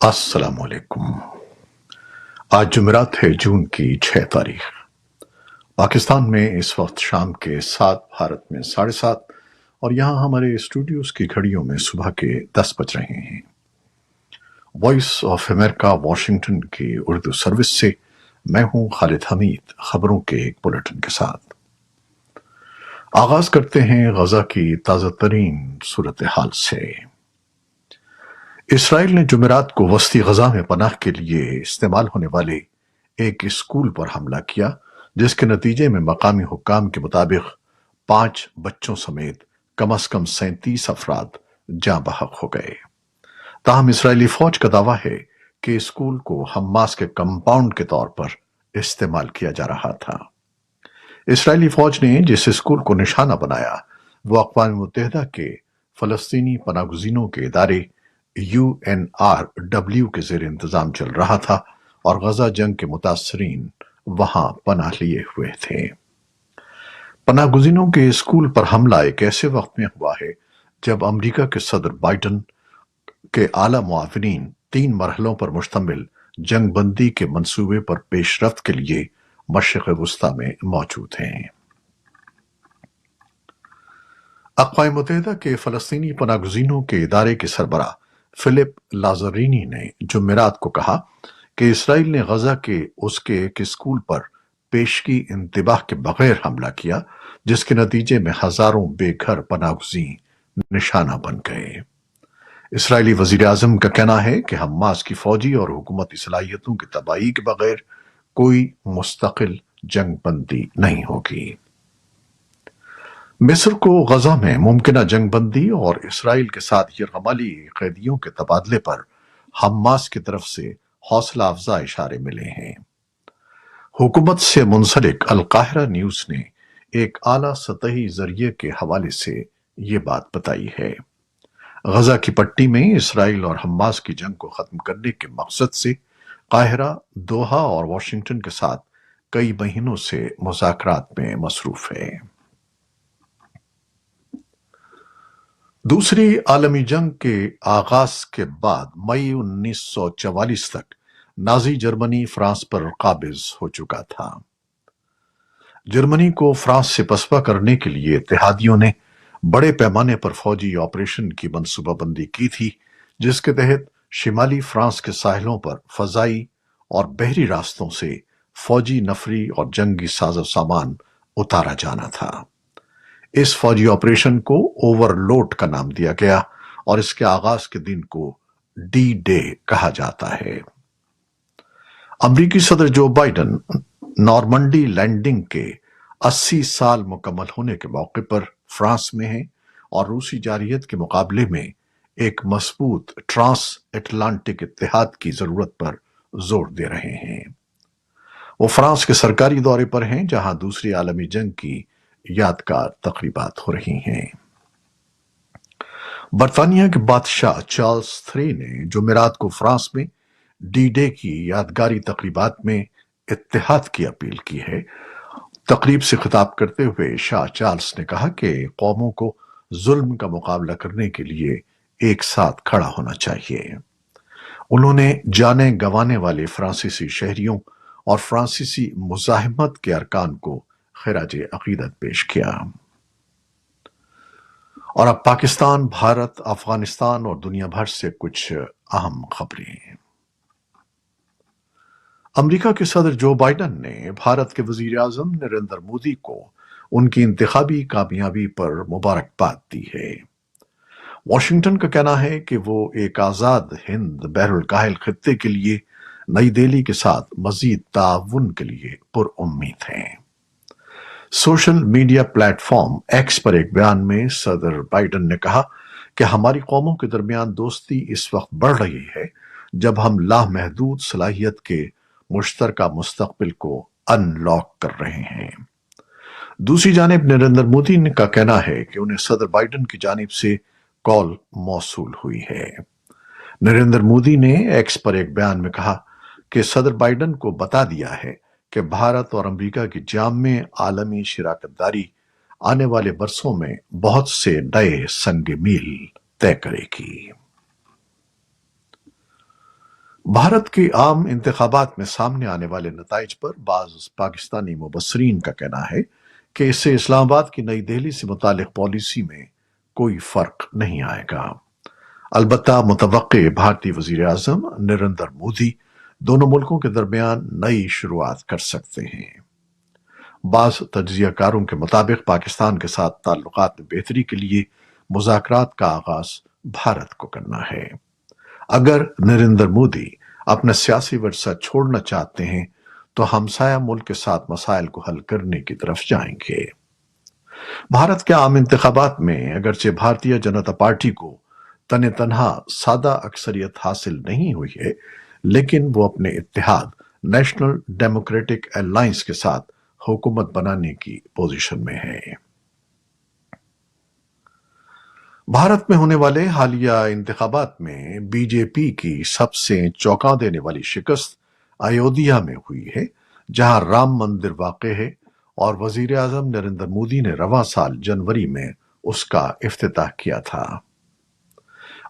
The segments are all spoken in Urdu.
السلام علیکم۔ آج جمعرات ہے، جون کی 6 تاریخ۔ پاکستان میں اس وقت شام کے 7، بھارت میں 7:30 اور یہاں ہمارے اسٹوڈیوز کی گھڑیوں میں صبح کے 10 بج رہے ہیں۔ وائس آف امریکہ واشنگٹن کی اردو سروس سے میں ہوں خالد حمید، خبروں کے ایک بلیٹن کے ساتھ۔ آغاز کرتے ہیں غزہ کی تازہ ترین صورتحال سے۔ اسرائیل نے جمعرات کو وسطی غزہ میں پناہ کے لیے استعمال ہونے والے ایک اسکول پر حملہ کیا، جس کے نتیجے میں مقامی حکام کے مطابق 5 بچوں سمیت کم از کم 37 افراد جاں بحق ہو گئے۔ تاہم اسرائیلی فوج کا دعویٰ ہے کہ اسکول کو حماس کے کمپاؤنڈ کے طور پر استعمال کیا جا رہا تھا۔ اسرائیلی فوج نے جس اسکول کو نشانہ بنایا وہ اقوام متحدہ کے فلسطینی پناہ گزینوں کے ادارے UNRW کے زیر انتظام چل رہا تھا اور غزہ جنگ کے متاثرین وہاں پناہ لیے ہوئے تھے۔ پناہ گزینوں کے اسکول پر حملہ ایک ایسے وقت میں ہوا ہے جب امریکہ کے صدر بائیڈن کے اعلیٰ معاونین 3 مرحلوں پر مشتمل جنگ بندی کے منصوبے پر پیش رفت کے لیے مشرق وسطی میں موجود ہیں۔ اقوام متحدہ کے فلسطینی پناہ گزینوں کے ادارے کے سربراہ فلپ لازرینی نے جمعرات کو کہا کہ اسرائیل نے غزہ کے اس کے ایک اسکول پر پیشگی انتباہ کے بغیر حملہ کیا، جس کے نتیجے میں ہزاروں بے گھر پناہ گزین نشانہ بن گئے۔ اسرائیلی وزیر اعظم کا کہنا ہے کہ حماس کی فوجی اور حکومتی صلاحیتوں کی تباہی کے بغیر کوئی مستقل جنگ بندی نہیں ہوگی۔ مصر کو غزہ میں ممکنہ جنگ بندی اور اسرائیل کے ساتھ یرغمالی قیدیوں کے تبادلے پر حماس کی طرف سے حوصلہ افزا اشارے ملے ہیں۔ حکومت سے منسلک القاہرہ نیوز نے ایک اعلیٰ سطحی ذریعے کے حوالے سے یہ بات بتائی ہے۔ غزہ کی پٹی میں اسرائیل اور حماس کی جنگ کو ختم کرنے کے مقصد سے قاہرہ، دوحہ اور واشنگٹن کے ساتھ کئی مہینوں سے مذاکرات میں مصروف ہے۔ دوسری عالمی جنگ کے آغاز کے بعد مئی 1944 تک نازی جرمنی فرانس پر قابض ہو چکا تھا۔ جرمنی کو فرانس سے پسپا کرنے کے لیے اتحادیوں نے بڑے پیمانے پر فوجی آپریشن کی منصوبہ بندی کی تھی، جس کے تحت شمالی فرانس کے ساحلوں پر فضائی اور بحری راستوں سے فوجی نفری اور جنگی ساز و سامان اتارا جانا تھا۔ اس فوجی آپریشن کو اوور لوڈ کا نام دیا گیا اور اس کے آغاز کے دن کو ڈی ڈے کہا جاتا ہے۔ امریکی صدر جو بائیڈن نارمنڈی لینڈنگ کے 80 سال مکمل ہونے کے موقع پر فرانس میں ہیں اور روسی جارحیت کے مقابلے میں ایک مضبوط ٹرانس اٹلانٹک اتحاد کی ضرورت پر زور دے رہے ہیں۔ وہ فرانس کے سرکاری دورے پر ہیں، جہاں دوسری عالمی جنگ کی یادگار تقریبات ہو رہی ہیں۔ برطانیہ کے بادشاہ چارلس III نے جمعرات کو فرانس میں ڈی ڈے کی یادگاری تقریبات میں اتحاد کی اپیل کی ہے۔ تقریب سے خطاب کرتے ہوئے شاہ چارلس نے کہا کہ قوموں کو ظلم کا مقابلہ کرنے کے لیے ایک ساتھ کھڑا ہونا چاہیے۔ انہوں نے جانیں گنوانے والے فرانسیسی شہریوں اور فرانسیسی مزاحمت کے ارکان کو خراج عقیدت پیش کیا۔ اور اب پاکستان، بھارت، افغانستان اور دنیا بھر سے کچھ اہم خبریں۔ امریکہ کے صدر جو بائیڈن نے بھارت کے وزیر اعظم نریندر مودی کو ان کی انتخابی کامیابی پر مبارکباد دی ہے۔ واشنگٹن کا کہنا ہے کہ وہ ایک آزاد ہند بحر الکاہل خطے کے لیے نئی دہلی کے ساتھ مزید تعاون کے لیے پر امید ہیں۔ Social media platform X پر ایک بیان میں صدر بائیڈن نے کہا کہ ہماری قوموں کے درمیان دوستی اس وقت بڑھ رہی ہے جب ہم لامحدود صلاحیت کے مشترکہ مستقبل کو ان لاک کر رہے ہیں۔ دوسری جانب نریندر مودی کا کہنا ہے کہ انہیں صدر بائیڈن کی جانب سے کال موصول ہوئی ہے۔ نریندر مودی نے ایکس پر ایک بیان میں کہا کہ صدر بائیڈن کو بتا دیا ہے کہ بھارت اور امریکہ کی جامع عالمی شراکت داری آنے والے برسوں میں بہت سے نئے سنگ میل طے کرے گی۔ بھارت کے عام انتخابات میں سامنے آنے والے نتائج پر بعض پاکستانی مبصرین کا کہنا ہے کہ اس سے اسلام آباد کی نئی دہلی سے متعلق پالیسی میں کوئی فرق نہیں آئے گا۔ البتہ متوقع بھارتی وزیر اعظم نریندر مودی دونوں ملکوں کے درمیان نئی شروعات کر سکتے ہیں۔ بعض تجزیہ کاروں کے مطابق پاکستان کے ساتھ تعلقات میں بہتری کے لیے مذاکرات کا آغاز بھارت کو کرنا ہے۔ اگر نریندر مودی اپنا سیاسی ورثہ چھوڑنا چاہتے ہیں تو ہمسایہ ملک کے ساتھ مسائل کو حل کرنے کی طرف جائیں گے۔ بھارت کے عام انتخابات میں اگرچہ بھارتیہ جنتا پارٹی کو تنہا سادہ اکثریت حاصل نہیں ہوئی ہے، لیکن وہ اپنے اتحاد نیشنل ڈیموکریٹک الائنس کے ساتھ حکومت بنانے کی پوزیشن میں ہے۔ بھارت میں ہونے والے حالیہ انتخابات میں بی جے پی کی سب سے چونکا دینے والی شکست ایودھیا میں ہوئی ہے، جہاں رام مندر واقع ہے اور وزیر اعظم نریندر مودی نے رواں سال جنوری میں اس کا افتتاح کیا تھا۔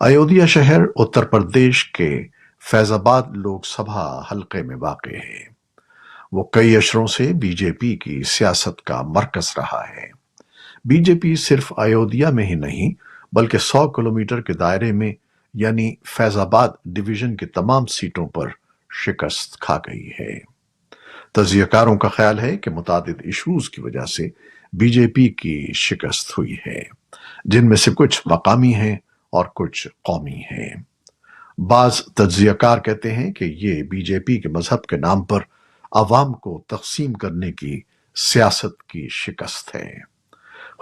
ایودھیا شہر اتر پردیش کے فیض آباد لوک سبھا حلقے میں واقع ہے۔ وہ کئی اشروں سے بی جے پی کی سیاست کا مرکز رہا ہے۔ بی جے پی صرف ایودھیا میں ہی نہیں بلکہ 100 کلومیٹر کے دائرے میں یعنی فیض آباد ڈویژن کی تمام سیٹوں پر شکست کھا گئی ہے۔ تجزیہ کاروں کا خیال ہے کہ متعدد ایشوز کی وجہ سے بی جے پی کی شکست ہوئی ہے، جن میں سے کچھ مقامی ہیں اور کچھ قومی ہیں۔ بعض تجزیہ کار کہتے ہیں کہ یہ بی جے پی کے مذہب کے نام پر عوام کو تقسیم کرنے کی سیاست کی شکست ہے۔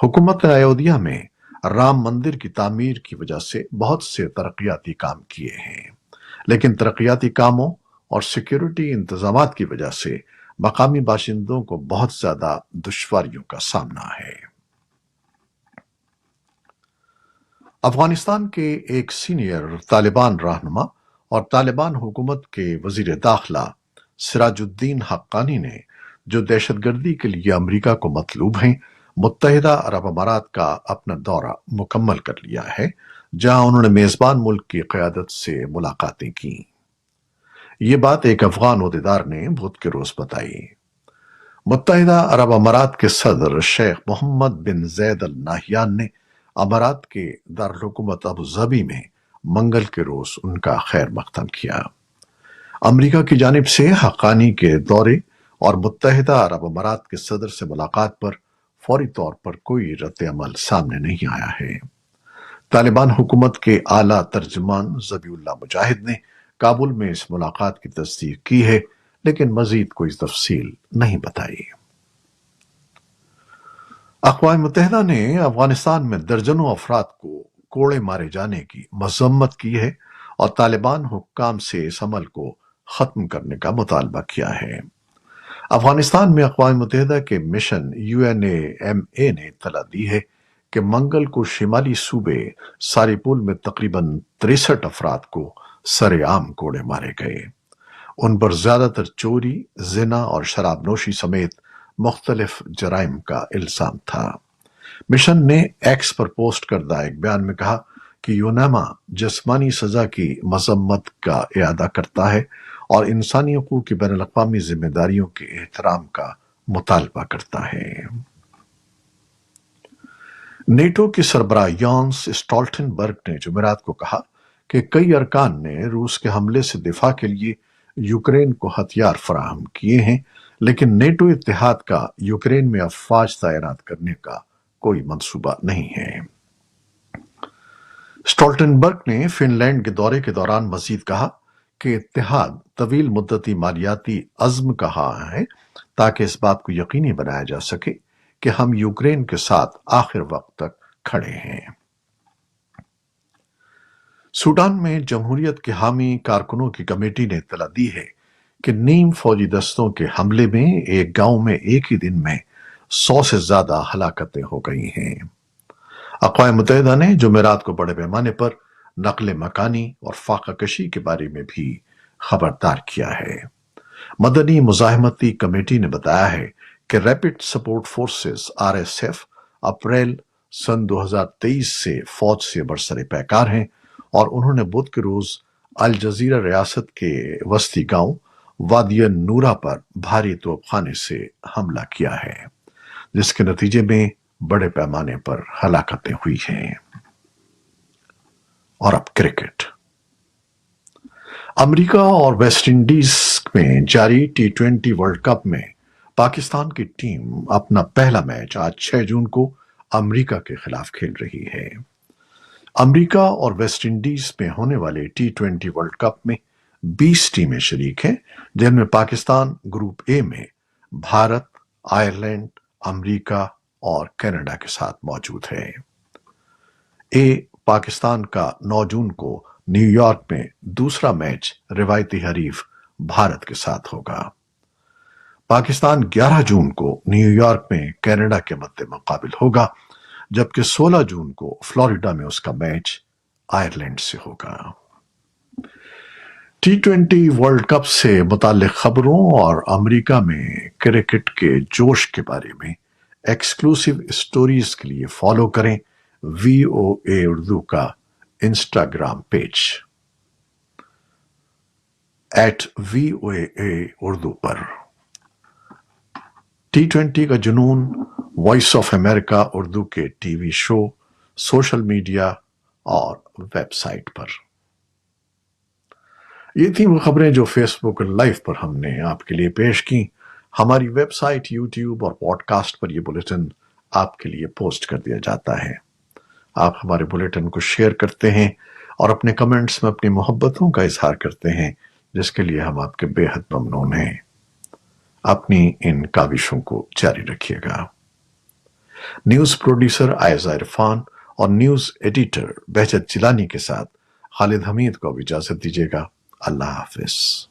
حکومت نے ایودھیا میں رام مندر کی تعمیر کی وجہ سے بہت سے ترقیاتی کام کیے ہیں، لیکن ترقیاتی کاموں اور سیکیورٹی انتظامات کی وجہ سے مقامی باشندوں کو بہت زیادہ دشواریوں کا سامنا ہے۔ افغانستان کے ایک سینئر طالبان رہنما اور طالبان حکومت کے وزیر داخلہ سراج الدین حقانی نے، جو دہشت گردی کے لیے امریکہ کو مطلوب ہیں، متحدہ عرب امارات کا اپنا دورہ مکمل کر لیا ہے، جہاں انہوں نے میزبان ملک کی قیادت سے ملاقاتیں کی۔ یہ بات ایک افغان عہدیدار نے بدھ کے روز بتائی۔ متحدہ عرب امارات کے صدر شیخ محمد بن زید ال نہیان نے امارات کے دارالحکومت ابوظہبی میں منگل کے روز ان کا خیر مقدم کیا۔ امریکہ کی جانب سے حقانی کے دورے اور متحدہ عرب امارات کے صدر سے ملاقات پر فوری طور پر کوئی رد عمل سامنے نہیں آیا ہے۔ طالبان حکومت کے اعلیٰ ترجمان ذبیح اللہ مجاہد نے کابل میں اس ملاقات کی تصدیق کی ہے، لیکن مزید کوئی تفصیل نہیں بتائی۔ اقوام متحدہ نے افغانستان میں درجنوں افراد کو کوڑے مارے جانے کی مذمت کی ہے اور طالبان حکام سے اس عمل کو ختم کرنے کا مطالبہ کیا ہے۔ افغانستان میں اقوام متحدہ کے مشن UNAMA نے اطلاع دی ہے کہ منگل کو شمالی صوبے ساریپول میں تقریباً 63 افراد کو سرے عام کوڑے مارے گئے۔ ان پر زیادہ تر چوری، زنا اور شراب نوشی سمیت مختلف جرائم کا الزام تھا۔ مشن نے ایکس پر پوسٹ کردہ ایک بیان میں کہا کہ یوناما جسمانی سزا کی مذمت کا اعادہ کرتا ہے اور انسانی حقوق کی بین الاقوامی ذمہ داریوں کے احترام کا مطالبہ کرتا ہے۔ نیٹو کی سربراہ یانس اسٹالٹنبرگ نے جمعرات کو کہا کہ کئی ارکان نے روس کے حملے سے دفاع کے لیے یوکرین کو ہتھیار فراہم کیے ہیں، لیکن نیٹو اتحاد کا یوکرین میں افواج تعینات کرنے کا کوئی منصوبہ نہیں ہے۔ اسٹالٹنبرگ نے فن لینڈ کے دورے کے دوران مزید کہا کہ اتحاد طویل مدتی مالیاتی عزم کا ہے تاکہ اس بات کو یقینی بنایا جا سکے کہ ہم یوکرین کے ساتھ آخر وقت تک کھڑے ہیں۔ سوڈان میں جمہوریت کے حامی کارکنوں کی کمیٹی نے اطلاع دی ہے کہ نیم فوجی دستوں کے حملے میں ایک گاؤں میں ایک ہی دن میں 100 سے زیادہ ہلاکتیں ہو گئی ہیں۔ اقوام متحدہ نے جمعرات کو بڑے پیمانے پر نقل مکانی اور فاقہ کشی کے بارے میں بھی خبردار کیا ہے۔ مدنی مزاحمتی کمیٹی نے بتایا ہے کہ rapid support forces RSF April سن 2023 سے فوج سے برسر پیکار ہیں اور انہوں نے بدھ کے روز الجزیرہ ریاست کے وسطی گاؤں وادی نورا پر بھاری توپ خانے سے حملہ کیا ہے، جس کے نتیجے میں بڑے پیمانے پر ہلاکتیں ہوئی ہیں۔ اور اب کرکٹ۔ امریکہ اور ویسٹ انڈیز میں جاری T20 ورلڈ کپ میں پاکستان کی ٹیم اپنا پہلا میچ آج 6 جون کو امریکہ کے خلاف کھیل رہی ہے۔ امریکہ اور ویسٹ انڈیز میں ہونے والے T20 ورلڈ کپ میں 20 ٹیمیں شریک ہیں، جن میں پاکستان گروپ اے میں بھارت، آئرلینڈ، امریکہ اور کینیڈا کے ساتھ موجود ہے۔ اے پاکستان کا 9 جون کو نیو یارک میں دوسرا میچ روایتی حریف بھارت کے ساتھ ہوگا۔ پاکستان 11 جون کو نیو یارک میں کینیڈا کے مد مقابل ہوگا، جبکہ 16 جون کو فلوریڈا میں اس کا میچ آئرلینڈ سے ہوگا۔ T20 ورلڈ کپ سے متعلق خبروں اور امریکہ میں کرکٹ کے جوش کے بارے میں ایکسکلوسیو اسٹوریز کے لیے فالو کریں VOA اردو کا انسٹاگرام پیج @VOA اردو پر۔ T20 کا جنون وائس آف امریکہ اردو کے ٹی وی شو، سوشل میڈیا اور ویب سائٹ پر۔ یہ تھیں وہ خبریں جو فیس بک لائیو پر ہم نے آپ کے لیے پیش کی۔ ہماری ویب سائٹ، یوٹیوب اور پوڈ کاسٹ پر یہ بلیٹن آپ کے لیے پوسٹ کر دیا جاتا ہے۔ آپ ہمارے بلیٹن کو شیئر کرتے ہیں اور اپنے کمنٹس میں اپنی محبتوں کا اظہار کرتے ہیں، جس کے لیے ہم آپ کے بے حد ممنون ہیں۔ اپنی ان کاوشوں کو جاری رکھیے گا۔ نیوز پروڈیوسر عائزہ عرفان اور نیوز ایڈیٹر بہجت جیلانی کے ساتھ خالد حمید کو اب اجازت دیجیے گا۔ اللہ حافظ۔